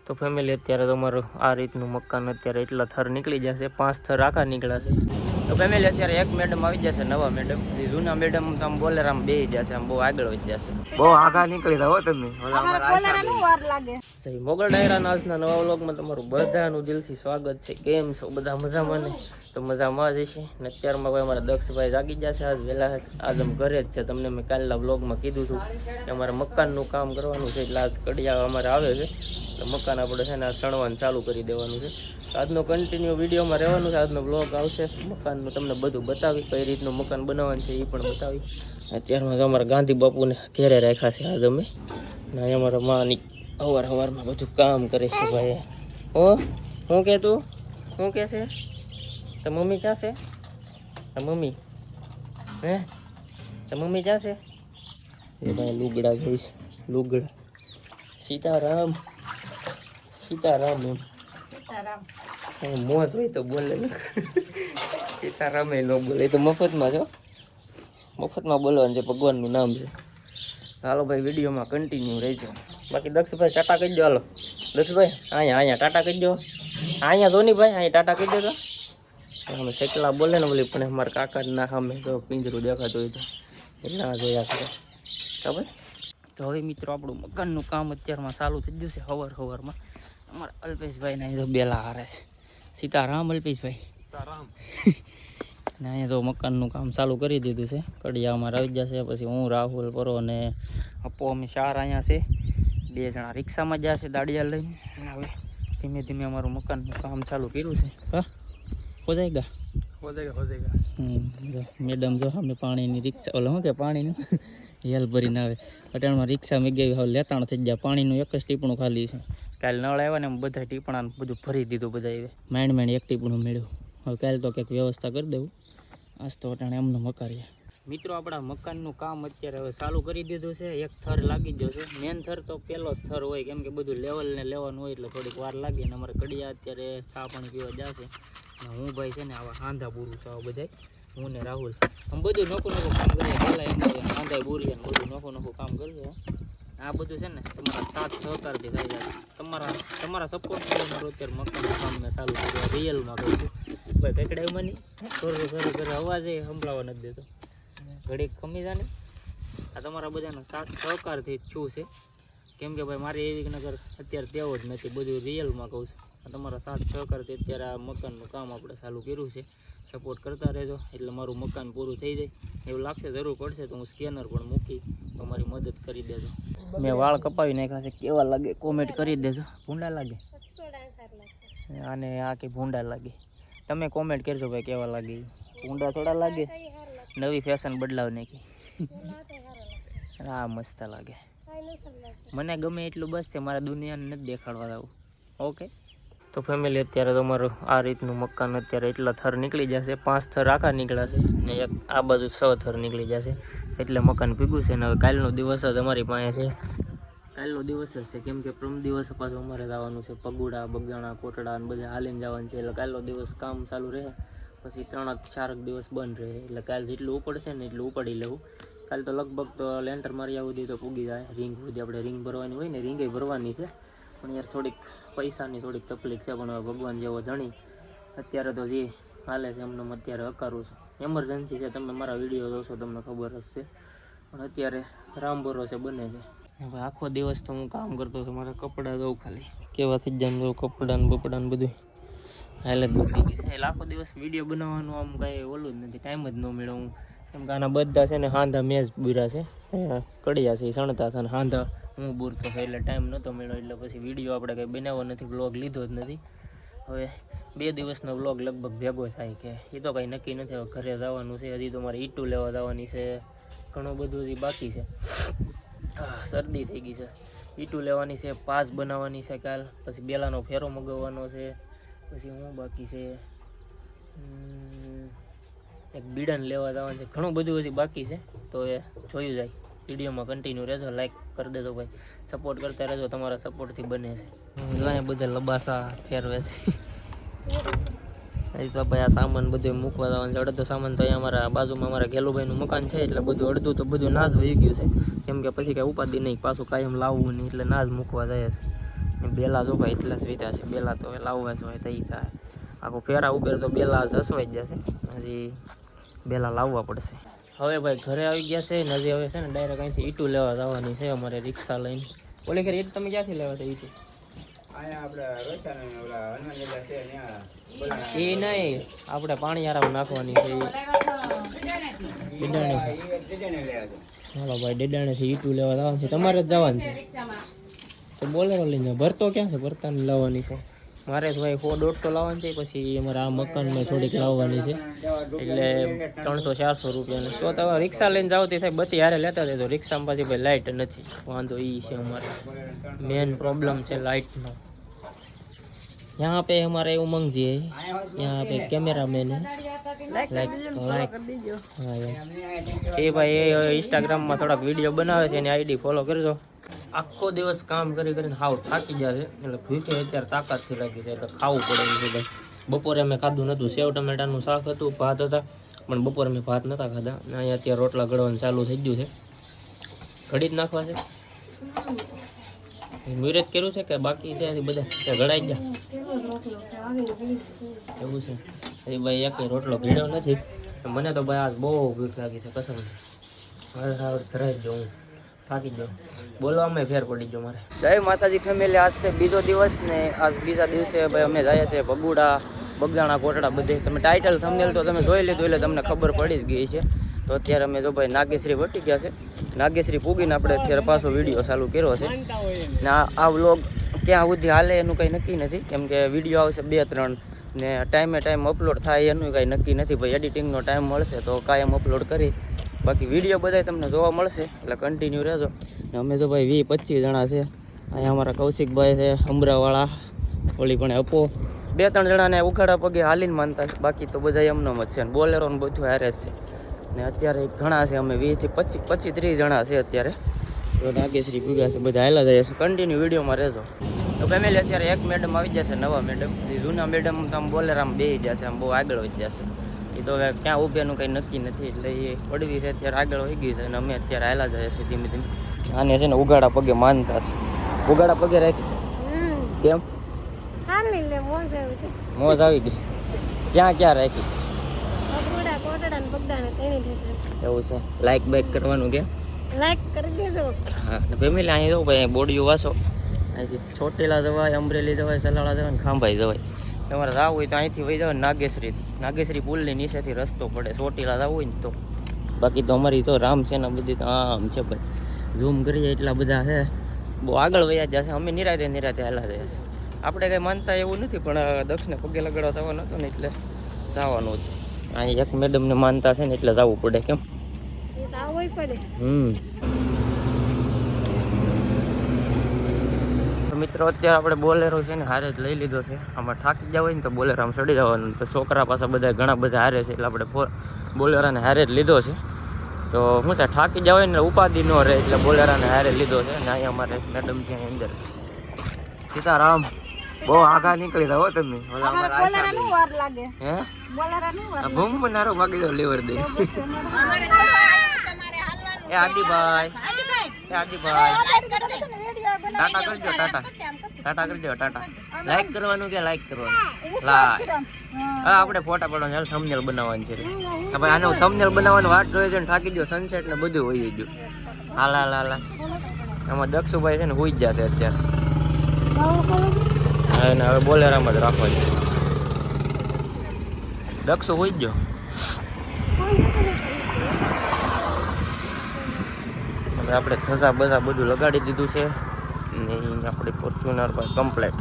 તો ફેમિલી અત્યારે તમારું આ રીતનું મકાન અત્યારે એટલા થર નીકળી જશે, 5 થર આખા નીકળ્યા છે. તો ફેમિલી અત્યારે એક મેડમ આવી જશે, નવા મેડમ. જૂના મેડમ તો આમ બોલે આમ બે જશે, આમ બહુ આગળ વધી જશે. બહુ આગા નીકળી જાવ તમે. મોગલ ડાયરાના આજના નવા વ્લોગમાં તમારું બધાનું દિલથી સ્વાગત છે. કેમ છો બધા? મજામાં ને? તો મજામાં જ છે ને. અત્યારમાં ભાઈ અમારા દક્ષભાઈ જાગી જશે આજ વહેલા. આજ અમે ઘરે જ છે. તમને મેં કાલના વ્લોગમાં કીધું હતું કે અમારે મકાનનું કામ કરવાનું છે, એટલે આજ કડિયા અમારે આવે છે. તો મકાન આપણે છે ને આ સણવાનું ચાલુ કરી દેવાનું છે. આજનો કન્ટિન્યુ વિડીયોમાં રહેવાનું છે. આજનો બ્લોગ આવશે મકાનનું, તમને બધું બતાવી, કઈ રીતનું મકાન બનાવવાનું છે એ પણ બતાવી. અત્યારમાં તો અમારા ગાંધી બાપુને ઘેરે રાખ્યા છે આજ અમે. ને અહીંયા અમારા માની સવારમાં બધું કામ કરે છે ભાઈ. હું કે તું શું કે છે? તો મમ્મી ક્યાં છે? મમ્મી તો મમ્મી ક્યાં છે? એ ભાઈ લુગડા જોઈશ, લુગડા. સીતારામ સીતારામ એમ મોજ હોય તો બોલે. સીતારામ એ ન બોલે, તો મફતમાં છો, મફતમાં બોલવાનું છે, ભગવાનનું નામ છે. હાલો ભાઈ, વિડીયોમાં કન્ટિન્યુ રહેજો. બાકી દક્ષભાઈ ટાટા કહી દો. હાલો દક્ષભાઈ, અહીંયા ટાટા કહી દો. અહીંયા ધોનીભાઈ અહીંયા ટાટા કહી દો. તો અમે સેકલા બોલે ને બોલી, પણ અમારા કાકા ના સામે તો પિંજરું દેખાતું હોય તો એટલે આ જોયા કરે. બરાબર. તો હવે મિત્રો આપણું મકાનનું કામ અત્યારમાં ચાલુ થઈ ગયું છે. સવારમાં અમારા અલ્પેશભાઈ ને તો બેલા હારે છે. સીતારામ અલ્પેશભાઈ. સીતારામ. ને અહીંયા તો મકાનનું કામ ચાલુ કરી દીધું છે. કડિયા અમારે આવી જશે. પછી હું, રાહુલ, પરો અને અપ્પો અમે 4 અહીંયા છે. 2 જણા રિક્ષામાં જશે દાડિયા લઈને. હવે ધીમે ધીમે અમારું મકાનનું કામ ચાલુ કર્યું છે. હા, હો જાયગા. મેડમ જો અમે પાણીની રિક્ષા, ઓલો શું કે પાણીનું હેલ ભરીને આવે. અટાણમાં રિક્ષા મેં ગઈ, હવે લેતાણ થઈ ગયા. પાણીનું એક જ ટીપણું ખાલી છે. કાલે નળ આવ્યા ને બધા ટીપણાને બધું ભરી દીધું. બધા માંડ એક ટીપણું મેળવ્યું. હવે કાલે તો કંઈક વ્યવસ્થા કરી દેવું. આજ તો અટાણે એમને મકારીએ. મિત્રો આપણા મકાનનું કામ અત્યારે હવે ચાલુ કરી દીધું છે. એક થર લાગી ગયો છે. મેન થર તો પહેલો જ થર હોય, કેમ કે બધું લેવલને લેવાનું હોય એટલે થોડીક વાર લાગે. ને અમારે કડિયા અત્યારે ચા પાણી પીવા જશે. હું ભાઈ છે ને આવા હાંધા બુરું છું આવા બધા. હું ને રાહુલ આમ બધું નોખું કામ કરીએ. પહેલાં એમ હાંધા બુરીએ ને બધું નોખું કામ કરીએ. આ બધું છે ને તમારા સાથ સહકારથી થઈ જાય. તમારા સપોર્ટ મારું અત્યારે મકાનનું કામ મેં ચાલુ કર્યું. રિયલમાં કહું છું ભાઈ. કકડાઈમાં નહીં ઘરે અવાજ એ સંભળાવા નથી દેતો. ઘડીક ખમી જાય ને. આ તમારા બધાનો સાથ સહકારથી જ શું છે, કેમ કે ભાઈ મારી એવી નગર અત્યારે તેવો જ નથી. બધું રિયલમાં કહું છું. તમારા સાથ સહકારથી અત્યારે આ મકાનનું કામ આપણે ચાલુ કર્યું છે. સપોર્ટ કરતા રહેજો એટલે મારું મકાન પૂરું થઈ જાય. એવું લાગશે જરૂર પડશે તો હું સ્કેનર પણ મૂકી તો મારી મદદ કરી દેજો. મેં વાળ કપાવી નાખ્યા છે. કેવા લાગે કોમેન્ટ કરી દેજો. ભૂંડા લાગે અને આ કે ભૂંડા લાગે. તમે કોમેન્ટ કરજો ભાઈ કેવા લાગે. ભૂંડા થોડા લાગે? નવી ફેશન બદલાવ નાખી. હા મસ્ત લાગે. મને ગમે એટલું બસ છે. મારા દુનિયાને નથી દેખાડવા આવું. ઓકે. તો ફેમિલી અત્યારે તમારું આ રીતનું મકાન અત્યારે એટલા થર નીકળી જશે. 5 થર આખા નીકળ્યા છે ને એક આ બાજુ 6 થર નીકળી જશે. એટલે મકાન ભીગું છે. ને હવે કાલનો દિવસ જ અમારી પાસે છે. કાલનો દિવસ જ છે, કેમ કે પ્રમ દિવસ પાછું અમારે જવાનું છે. પગુડા, બગદાણા, કોટડા અને બધા હાલીને જવાનું છે. એટલે કાલનો દિવસ કામ ચાલુ રહે. પછી 3-4 દિવસ બંધ રહે. એટલે કાલ જેટલું ઉપડશે ને એટલું ઉપાડી લેવું. કાલ તો લગભગ તો લેન્ટર માર્યા સુધી તો પૂગી જાય. રીંગ સુધી આપણે રીંગ ભરવાની હોય ને, રીંગે ભરવાની છે. પણ યાર થોડીક પૈસાની થોડીક તકલીફ છે. પણ હવે ભગવાન જેવો ધણી અત્યારે તો જે હાલે છે એમને અત્યારે હકારું છું. એમરજન્સી છે. તમે મારા વિડીયો જોશો તમને ખબર હશે. પણ અત્યારે રામ ભરોસે બને છે. હવે આખો દિવસ તો હું કામ કરતો છું. મારા કપડાં દઉં ખાલી કેવા થઈ જાય ને કપડાં ને બપડાને બધું હાલત બગડી ગઈ છે. એટલે આખો દિવસ વિડીયો બનાવવાનું આમ કાંઈ ઓલું જ નથી. ટાઈમ જ ન મળ્યો. હું કેમ કે આના બધા છે ને હાંધા મેં જ બુર્યા છે. કડિયા છે એ સણતા હતા ને હાંધા હું બુરતો હતો. એટલે ટાઈમ નહોતો મળ્યો. એટલે પછી વિડીયો આપણે કંઈ બનાવવો નથી. વ્લોગ લીધો જ નથી. હવે 2 દિવસનો વ્લોગ લગભગ ભેગો થાય કે એ તો કંઈ નક્કી નથી. હવે ઘરે જવાનું છે. હજી તો મારે ઈંટું લેવા જવાની છે. ઘણું બધું હજી બાકી છે. શરદી થઈ ગઈ છે. ઈંટું લેવાની છે. પાસ બનાવવાની છે કાલ. પછી બેલાનો ફેરો મગાવવાનો છે. પછી હું બાકી છે એક બીડન લેવા જવાનું છે. ઘણું બધું હજી બાકી છે. તો એ જોયું જાય. વિડીયોમાં કન્ટિન્યુ રહેજો. લાઈક કરી દેજો ભાઈ. સપોર્ટ કરતા રહેજો. તમારા સપોર્ટથી બને છે. અહીંયા બધા લબાસા ફેરવે છે. એ તો ભાઈ આ સામાન બધું મૂકવા જવાનું છે. અડધો સામાન તો અહીંયા અમારા બાજુમાં અમારા ગેલુભાઈનું મકાન છે. એટલે બધું અડધું તો બધું ના જ વહી ગયું છે. કેમ કે પછી કાંઈ ઉપાધિ નહીં. પાછું કાયમ લાવવું નહીં. એટલે ના જ મૂકવા જાય છે. બેલા જો ભાઈ એટલા જ વીતા છે, બેલા તો લાવવા જ હોય તો ઈ થાય. આખું ફેરા ઉબેર તો બેલા જસવાઈ જ જશે, હજી બેલા લાવવા પડશે. હવે ભાઈ ઘરે આવી ગયા છે ને, હજી હવે છે ને ડાયરેક્ટ અહીંથી ઈટું લેવા જવાની છે અમારે રિક્ષા લઈને. ઓલી ઘરે ઈટ તમે ક્યાંથી લેવા છે ઈટું? એ નહીં, આપણે પાણી આરામ નાખવાની છે. હાલો ભાઈ ડેડાણેથી ઈટું લેવા જવાનું છે. તમારે જ જવાનું છે તો બોલેરો લઈને ભરતો ક્યાં છે? ભરતાને લાવવાની છે મારે તો ભાઈ 100-150 લાવવાની છે. પછી અમારે આ મકાનમાં થોડીક લાવવાની છે એટલે 300-400 રૂપિયાની. તો તમે રિક્ષા લઈને જાવ તે સાહેબ બધી હારે લેતા જાય તો રિક્ષામાં પાછી ભાઈ લાઇટ નથી, વાંધો એ છે અમારે મેન પ્રોબ્લેમ છે લાइट નો. यहाँ पे हमारे उमंग जी है, यहाँ पे कैमरा मैन है, लाइक એ ભાઈ ઇન્સ્ટાગ્રામમાં થોડાક વિડીયો બનાવે છે, એની આઈડી ફોલો કરજો. આખો દિવસ કામ કરી કરીને હાવ થાકી જાય છે એટલે ભૂખે અત્યારે તાકાતથી લાગી જાય એટલે ખાવું પડે છે ભાઈ. બપોરે અમે ખાધું નહોતું, સેવ ટમેટાનું શાક હતું, ભાત હતા, પણ બપોરે અમે ભાત નહોતા ખાધા. અહીંયા અત્યારે રોટલા ઘડવાનું ચાલુ થઈ ગયું છે. ઘડી જ નાખવા છે. મુહૂર્ત કર્યું છે કે બાકી ત્યાંથી બધા ઘડાઈ ગયા એવું છે? એ ભાઈ એક રોટલો ઘડ્યો નથી. મને તો ભાઈ આજ બહુ ભૂખ લાગી છે કસમ છે. મારે ધરાઈ જ હું થાકી જાઉં, બોલવામાં ફેર પડી ગયો મારે. જય માતાજી ફેમિલી, આજ છે બીજો દિવસ ને આજ બીજા દિવસે ભાઈ અમે જઈએ છીએ ભગુડા, બગદાણા, કોટડા બધે. તમે ટાઇટલ થંબનેલ તો તમે જોઈ લીધું એટલે તમને ખબર પડી જ ગઈ છે. તો અત્યારે અમે જો ભાઈ નાગેશ્રી વટી ગયા છે, નાગેશ્રી પૂગીને આપણે અત્યારે પાછો વિડીયો ચાલુ કર્યો છે ને આ વ્લોગ ક્યાં સુધી હાલે એનું કંઈ નક્કી નથી, કેમ કે વિડીયો આવશે 2-3 ને ટાઈમ અપલોડ થાય એનું કંઈ નક્કી નથી ભાઈ. એડિટિંગનો ટાઈમ મળશે તો કાયમ અપલોડ કરી, બાકી વિડીયો બધા તમને જોવા મળશે એટલે કન્ટિન્યુ રહેજો. ને અમે તો ભાઈ 20-25 જણા છે. અહીંયા અમારા કૌશિકભાઈ છે અમરાવાળા, ઓલી પણ અપો, 2-3 જણાને ઉખાડા પગે હાલીને માનતા છે, બાકી તો બધા એમનો જ છે. બોલેરો ને બધું હારે જ છે ને અત્યારે ઘણા છે, અમે 20-25-30 જણા છે અત્યારે. તો નાગેશ્રી ભૂગ્યા છે, બધા હાલા જાય છે. કન્ટિન્યુ વિડીયોમાં રહેજો. તો ફેમિલી અત્યારે એક મેડમ આવી જશે, નવા મેડમ. જૂના મેડમ તો આમ બોલેરામાં બેસી જશે, આમ બહુ આગળ વધી જશે. એ તો હવે ક્યાં ઊભેનું કંઈ નક્કી નથી એટલે એ પડવી છે અત્યારે આગળ વહી ગઈ છે અને અમે અત્યારે હાલા જાય છે ધીમે ધીમે. આને છે ને ઉગાડા પગે માનતા છે, ઉગાડા પગે રાખી કેમ મોજ આવી ગઈ? ક્યાં ક્યાં રાખી? એવું છે? લાઈક બાઈક કરવાનું કે લાઈક કરી દેજો. હા ફેમિલી અહીં જો ભાઈ બોડીઓ વાસો, અહીંથી ચોટીલા જવાય, અમરેલી જવાય, સલાળા જવાય ને ખાંભાઈ જવાય. તમારે જવું હોય તો અહીંથી વહી જવાય નાગેશ્રીથી, નાગેશ્રી પુલની નીચેથી રસ્તો પડે ચોટીલા જવું હોય ને તો. બાકી તો અમારી તો રામસેના બધી તો આમ છે ભાઈ, ઝૂમ કરીએ એટલા બધા છે, બહુ આગળ વયા જશે. અમે નિરાતે હાલા જાય છે. આપણે કંઈ માનતા એવું નથી પણ દક્ષને પગે લગાડવા થવાનું હતું ને એટલે જવાનું હતું. અહીં એક મેડમને માનતા છે ને એટલે જવું પડે. કેમ મિત્રો અત્યારે આપણે બોલેરો છે ને હારે જ લઈ લીધો છે. આમાં થાકી જવા હોય ને તો બોલેરામાં ચડી જવાનું. તો છોકરા પાસે બધા ઘણા બધા હારે છે એટલે આપણે બોલેરાને હારે જ લીધો છે. તો શું છે, થાકી જવા હોય ને ઉપાધિ ન રહે એટલે બોલેરાને હારે લીધો છે. અને અહીંયા અમારે મેડમ છે અંદર. સીતારામ, બહુ આગા નીકળી જાવ તમે. ભૂમ નારો માગી દો લેવર દે. એ આદિભાઈ, એ આદિભાઈ ટાટા કરજો, ટાટા કરજો, ટાટા. લાઈક કરવાનું કે લાઈક કરવાનું? લાઈક. હા આપણે ફોટા પાડવાનું, ચાલ થંબનેલ બનાવવાનું છે. ભાઈ આનો થંબનેલ બનાવવાની વાત જોઈએ છે ને થાકી ગયો, સનસેટ ને બધું હોય ગયું. હાલા હાલા એમાં દક્ષુભાઈ છે ને હોઈ જ જશે અત્યારે. એને હવે બોલેરામાં જ રાખવા છે. દક્ષુ હોઈ જ ગયો. આપણે થસા બધા બધું લગાડી દીધું છે ને આપણી ફોર્ચ્યુનર પર કમ્પ્લેટ.